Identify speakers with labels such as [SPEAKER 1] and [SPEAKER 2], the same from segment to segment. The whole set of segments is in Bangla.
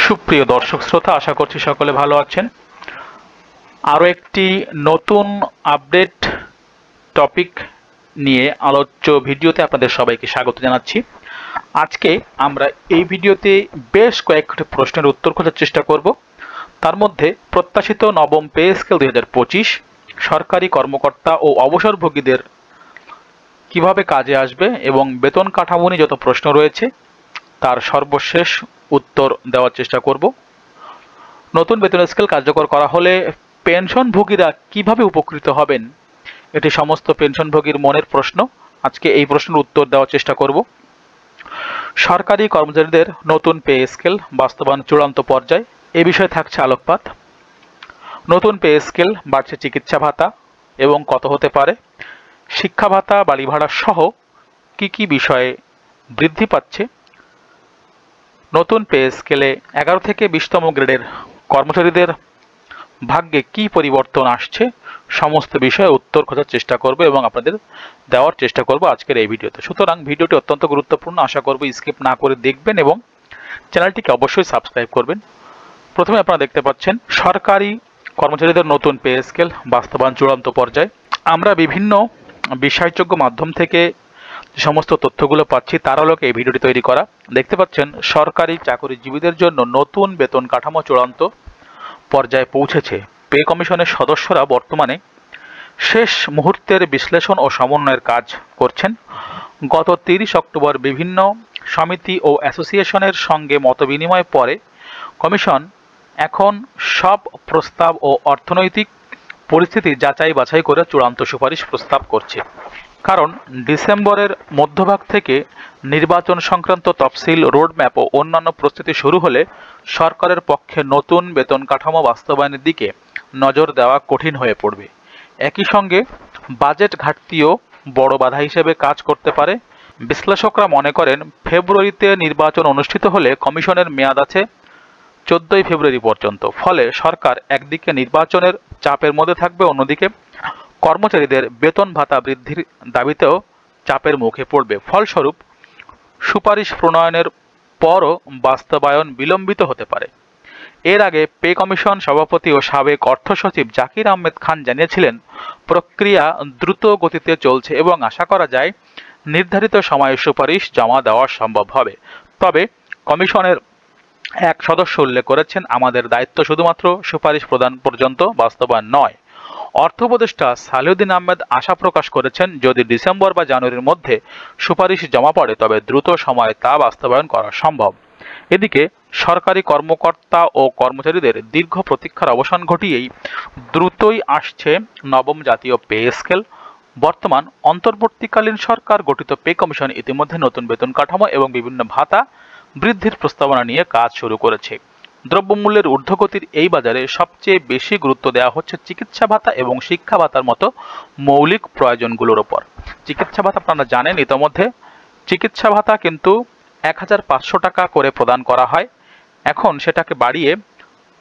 [SPEAKER 1] সুপ্রিয় দর্শক শ্রোতা, আশা করছি সকলে ভালো আছেন। আরও একটি নতুন আপডেট টপিক নিয়ে আলোচ্য ভিডিওতে আপনাদের সবাইকে স্বাগত জানাচ্ছি। আজকে আমরা এই ভিডিওতে বেশ কয়েকটি প্রশ্নের উত্তর খোঁজার চেষ্টা করব। তার মধ্যে প্রত্যাশিত নবম পে স্কেল 2025 সরকারি কর্মকর্তা ও অবসরভোগীদের কিভাবে কাজে আসবে এবং বেতন কাঠামো নিয়ে যত প্রশ্ন রয়েছে তার সর্বশেষ উত্তর দেওয়ার চেষ্টা করব। নতুন বেতন স্কেল কার্যকর করা হলে পেনশনভোগীরা কিভাবে উপকৃত হবেন, এটি সমস্ত পেনশনভোগীর মনের প্রশ্ন। আজকে এই প্রশ্নের উত্তর দেওয়ার চেষ্টা করব। সরকারি কর্মচারীদের নতুন পে স্কেল বাস্তবায়ন চূড়ান্ত পর্যায়ে, এ বিষয়ে থাকছে আলোকপাত। নতুন পে স্কেল বাড়ছে চিকিৎসা ভাতা এবং কত হতে পারে, শিক্ষা ভাতা, বাড়ি ভাড়া সহ কি কি বিষয়ে বৃদ্ধি পাচ্ছে, নতুন পে স্কেলে 11 থেকে 20তম গ্রেডের কর্মচারীদের ভাগ্যে কি পরিবর্তন আসছে, সমস্ত বিষয়ে উত্তর খোঁজার চেষ্টা করব এবং আপনাদের দেওয়ার চেষ্টা করব আজকের এই ভিডিওতে। সুতরাং ভিডিওটি অত্যন্ত গুরুত্বপূর্ণ, আশা করব স্কিপ না করে দেখবেন এবং চ্যানেলটিকে অবশ্যই সাবস্ক্রাইব করবেন। প্রথমে আপনারা দেখতে পাচ্ছেন সরকারি কর্মচারীদের নতুন পে স্কেল বাস্তবায়ন চূড়ান্ত পর্যায়ে। আমরা বিভিন্ন বিশ্বাসযোগ্য মাধ্যম থেকে যে সমস্ত তথ্যগুলো পাচ্ছি তার আলোকে এই ভিডিওটি তৈরি করা। দেখতে পাচ্ছেন সরকারি চাকরিজীবীদের জন্য নতুন বেতন কাঠামো চূড়ান্ত পর্যায়ে পৌঁছেছে। পে কমিশনের সদস্যরা বর্তমানে শেষ মুহূর্তের বিশ্লেষণ ও সমন্বয়ের কাজ করছেন। গত 30 অক্টোবর বিভিন্ন সমিতি ও অ্যাসোসিয়েশনের সঙ্গে মতবিনিময় পরে কমিশন এখন সব প্রস্তাব ও অর্থনৈতিক পরিস্থিতি যাচাই বাছাই করে চূড়ান্ত সুপারিশ প্রস্তাব করছে। কারণ ডিসেম্বরের মধ্যভাগ থেকে নির্বাচন সংক্রান্ত তফসিল, রোডম্যাপ ও অন্যান্য প্রস্তুতি শুরু হলে সরকারের পক্ষে নতুন বেতন কাঠামো বাস্তবায়নের দিকে নজর দেওয়া কঠিন হয়ে পড়বে। একই সঙ্গে বাজেট ঘাটতিও বড় বাধা হিসেবে কাজ করতে পারে। বিশ্লেষকরা মনে করেন ফেব্রুয়ারিতে নির্বাচন অনুষ্ঠিত হলে কমিশনের মেয়াদ আছে 14 ফেব্রুয়ারি পর্যন্ত। ফলে সরকার একদিকে নির্বাচনের চাপের মধ্যে থাকবে, অন্যদিকে কর্মচারীদের বেতন ভাতা বৃদ্ধির দাবিতেও চাপের মুখে পড়বে। ফলস্বরূপ সুপারিশ প্রণয়নের পরও বাস্তবায়ন বিলম্বিত হতে পারে। এর আগে পে কমিশন সভাপতি ও সাবেক অর্থ সচিব জাকির আহমেদ খান জানিয়েছিলেন প্রক্রিয়া দ্রুত গতিতে চলছে এবং আশা করা যায় নির্ধারিত সময়ে সুপারিশ জমা দেওয়া সম্ভব হবে। তবে কমিশনের এক সদস্য উল্লেখ করেছেন, আমাদের দায়িত্ব শুধুমাত্র সুপারিশ প্রদান পর্যন্ত বাস্তবায়ন নয়। অর্থ উপদেষ্টা সালেউদ্দিন আহমেদ আশা প্রকাশ করেছেন, যদি ডিসেম্বর বা জানুয়ারির মধ্যে সুপারিশ জমা পড়ে তবে দ্রুত সময়ে তা বাস্তবায়ন করা সম্ভব। এদিকে সরকারি কর্মকর্তা ও কর্মচারীদের দীর্ঘ প্রতীক্ষার অবসান ঘটিয়েই দ্রুতই আসছে নবম জাতীয় পে স্কেল। বর্তমান অন্তর্বর্তীকালীন সরকার গঠিত পে কমিশন ইতিমধ্যে নতুন বেতন কাঠামো এবং বিভিন্ন ভাতা বৃদ্ধির প্রস্তাবনা নিয়ে কাজ শুরু করেছে। দ্রব্যমূল্যের ঊর্ধ্বগতির এই বাজারে সবচেয়ে বেশি গুরুত্ব দেওয়া হচ্ছে চিকিৎসা ভাতা এবং শিক্ষা ভাতার মতো মৌলিক প্রয়োজনগুলোর ওপর। চিকিৎসা ভাতা আপনারা জানেন, ইতিমধ্যে চিকিৎসা ভাতা কিন্তু 1500 টাকা করে প্রদান করা হয়। এখন সেটাকে বাড়িয়ে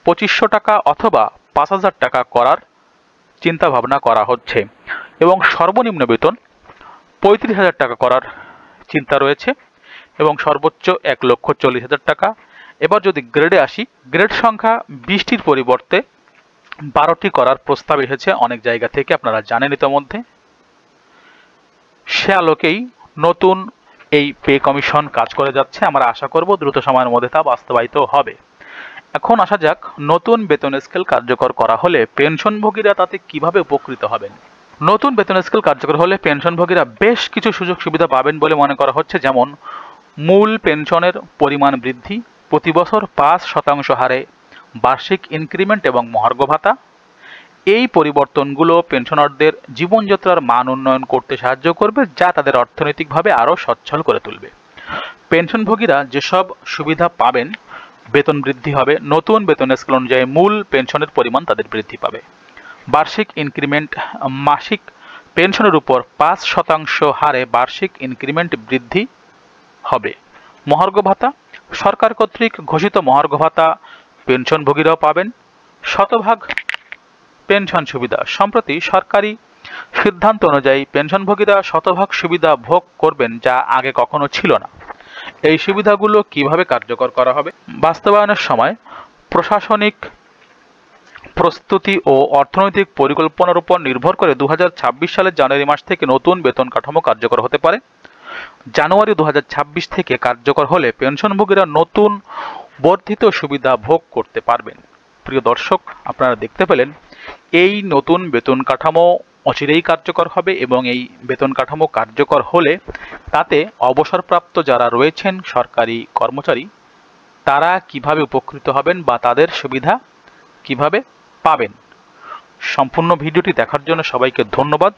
[SPEAKER 1] 2500 টাকা অথবা 5000 টাকা করার চিন্তা ভাবনা করা হচ্ছে এবং সর্বনিম্ন বেতন 35,000 টাকা করার চিন্তা রয়েছে এবং সর্বোচ্চ 1,40,000 টাকা। এবার যদি গ্রেডে আসি, গ্রেড সংখ্যা 20টির পরিবর্তে 12টি করার প্রস্তাব এসেছে অনেক জায়গা থেকে, আপনারা জানেন ইতিমধ্যে। সে আলোকেই নতুন এই পে কমিশন কাজ করে যাচ্ছে। আমরা আশা করব দ্রুত সময়ের মধ্যে তা বাস্তবায়িত হবে। এখন আসা যাক, নতুন বেতন স্কেল কার্যকর করা হলে পেনশনভোগীরা তাতে কিভাবে উপকৃত হবেন। নতুন বেতন স্কেল কার্যকর হলে পেনশনভোগীরা বেশ কিছু সুযোগ সুবিধা পাবেন বলে মনে করা হচ্ছে। যেমন মূল পেনশনের পরিমাণ বৃদ্ধি, প্রতি বছর 5% হারে বার্ষিক ইনক্রিমেন্ট এবং মহার্ঘ ভাতা। এই পরিবর্তনগুলো পেনশনারদের জীবনযাত্রার মান উন্নয়ন করতে সাহায্য করবে, যা তাদের অর্থনৈতিকভাবে আরও সচ্ছল করে তুলবে। পেনশনভোগীরা যেসব সুবিধা পাবেন, বেতন বৃদ্ধি হবে, নতুন বেতন স্কেল অনুযায়ী মূল পেনশনের পরিমাণ তাদের বৃদ্ধি পাবে। বার্ষিক ইনক্রিমেন্ট, মাসিক পেনশনের উপর 5% হারে বার্ষিক ইনক্রিমেন্ট বৃদ্ধি হবে। মহার্ঘ ভাতা, সরকার কর্তৃক ঘোষিত মহার্ঘ ভাতা পেনশনভোগীরাও পাবেন। শতভাগ পেনশন সুবিধা, সম্প্রতি সরকারি সিদ্ধান্ত অনুযায়ী পেনশনভোগীরা শতভাগ সুবিধা ভোগ করবেন, যা আগে কখনো ছিল না। এই সুবিধাগুলো কিভাবে কার্যকর করা হবে? বাস্তবায়নের সময় প্রশাসনিক প্রস্তুতি ও অর্থনৈতিক পরিকল্পনার উপর নির্ভর করে 2026 সালের জানুয়ারি মাস থেকে নতুন বেতন কাঠামো কার্যকর হতে পারে। জানুয়ারি 2026 থেকে কার্যকর হলে পেনশনভোগীরা নতুন বর্ধিত সুবিধা ভোগ করতে পারবেন। প্রিয় দর্শক, আপনারা দেখতে পেলেন এই নতুন বেতন কাঠামো অচিরেই কার্যকর হবে এবং এই বেতন কাঠামো কার্যকর হলে তাতে অবসরপ্রাপ্ত যারা রয়েছেন সরকারি কর্মচারী তারা কিভাবে উপকৃত হবেন বা তাদের সুবিধা কিভাবে পাবেন। সম্পূর্ণ ভিডিওটি দেখার জন্য সবাইকে ধন্যবাদ।